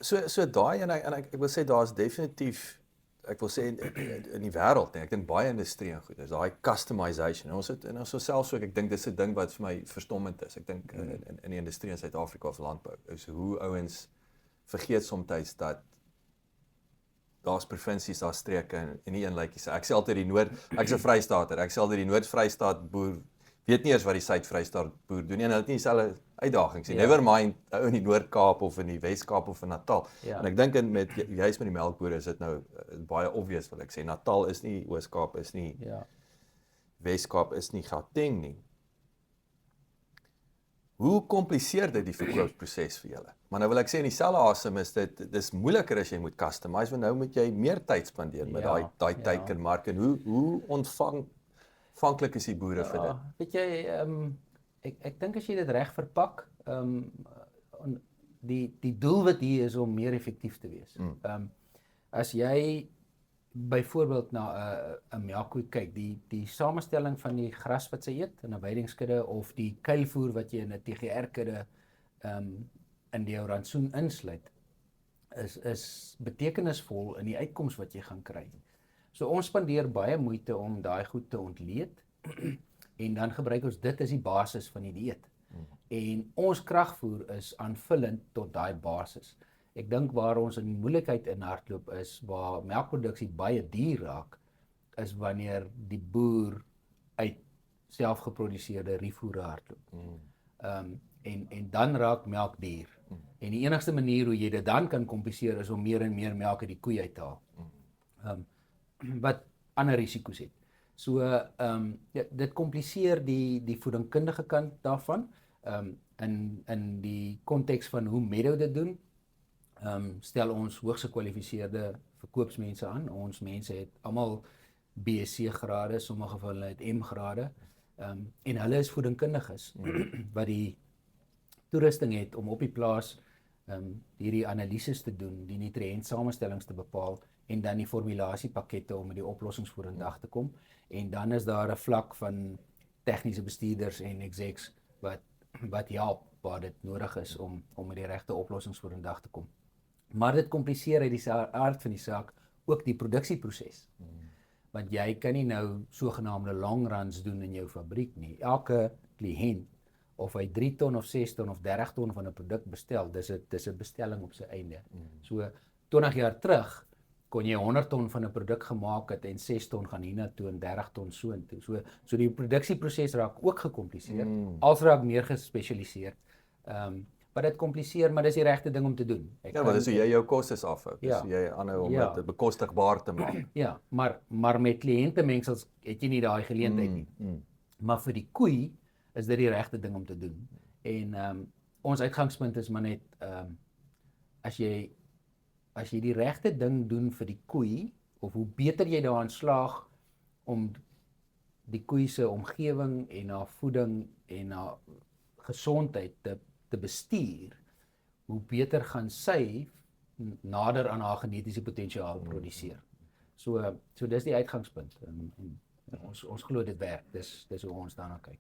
So daai en ek wil sê daar's definitief ek wil sê in die wêreld, ek dink baie industrie en goed, is daai customization. En ons het selfs ook, ek dink dis 'n ding wat vir my verstommend is. Ek dink in die industrie in Suid-Afrika of landbou, is hoe ouens vergeet soms dat daar's provinsies, daar's streke en nie een lyk nie. Ek sê altyd ek's 'n Vrystaater, ek sê altyd die Noord-Vrystaat boer weet nie eers wat die Suid-Vrystaat boer doen nie, en hulle het nie dieselfde uitdagings nie. Never mind ou in die Noord-Kaap of in die Wes-Kaap of in Natal. En ek dink juist met die melkbore is dit nou baie obvious, wil ek sê. Natal is nie, Oos-Kaap is nie, Wes-Kaap is nie, Gauteng nie. Hoe kompliseer dit die verkoopsproses vir julle? Maar nou wil ek sê in dieselfde asem is dis moeiliker as jy moet customize, want nou moet jy meer tyd spandeer met daai teikenmark. En hoe ontvanklik is die boere vir dit? Weet jy, ek dink as jy dit reg verpak, die doelwit hier is om meer effektief te wees. As jy byvoorbeeld na 'n melkkoe kyk, die samestelling van die gras wat sy eet in 'n weidingskudde of die kuilvoer wat jy in 'n TGR-kudde in die rantsoen insluit, is betekenisvol in die uitkoms wat jy gaan kry. So ons spandeer baie moeite om daai goed te ontleed en dan gebruik ons dit as die basis van die dieet. En ons kragvoer is aanvullend tot daai basis. Ek dink waar ons in moeilikheid in hardloop is, waar melkproduksie baie duur raak, is wanneer die boer uit selfgeproduseerde rifoere hardloop. En dan raak melk duur. En die enigste manier hoe jy dit dan kan kompenseer is om meer en meer melk uit die koei uit te haal. Wat ander risiko's het. So dit kompliseer die voedingkundige kant daarvan. In die konteks van hoe Meadow dit doen, stel ons hoogs gekwalifiseerde verkoopsmense aan. Ons mense het almal BSc grade, sommige van hulle het M grade, en hulle is voedingkundiges wat die toerusting het om op die plaas hierdie analises te doen, die nutriënt samestellings te bepaal en dan die formulasiepakkette om met die oplossings vorendag te kom. En dan is daar 'n vlak van tegniese bestuurders en execs wat help waar dit nodig is om met die regte oplossings vorendag te kom. Maar dit kompliseer uit die aard van die saak ook die produksieproses. Want jy kan nie nou sogenaamde long runs doen in jou fabriek nie. Elke kliënt, of hy 3 ton of 6 ton of 30 ton van 'n produk bestel, dis 'n bestelling op sy einde. So 20 jaar terug kon jy 100 ton van 'n produk gemaak het en 6 ton gaan hiernatoe en 30 ton soontoe. So die produksieproses raak ook gekompliseer, als raak meer gespesialiseer. Wat dit kompliseer, maar dis die regte ding om te doen. Maar dis hoe jy jou kostes afhou. Dis hoe jy aanhou om dit bekostigbaar te maak. Ja, maar met kliëntemengsels het jy nie daai geleentheid nie. Maar vir die koei is dit die regte ding om te doen. En ons uitgangspunt is maar net, as jy die regte ding doen vir die koei, of hoe beter jy daaraan slaag om die koei se omgewing en haar voeding en haar gesondheid te bestuur, hoe beter gaan sy nader aan haar genetiese potensiaal produseer. So dis die uitgangspunt. En ons glo dit werk. Dis hoe ons daarna kyk.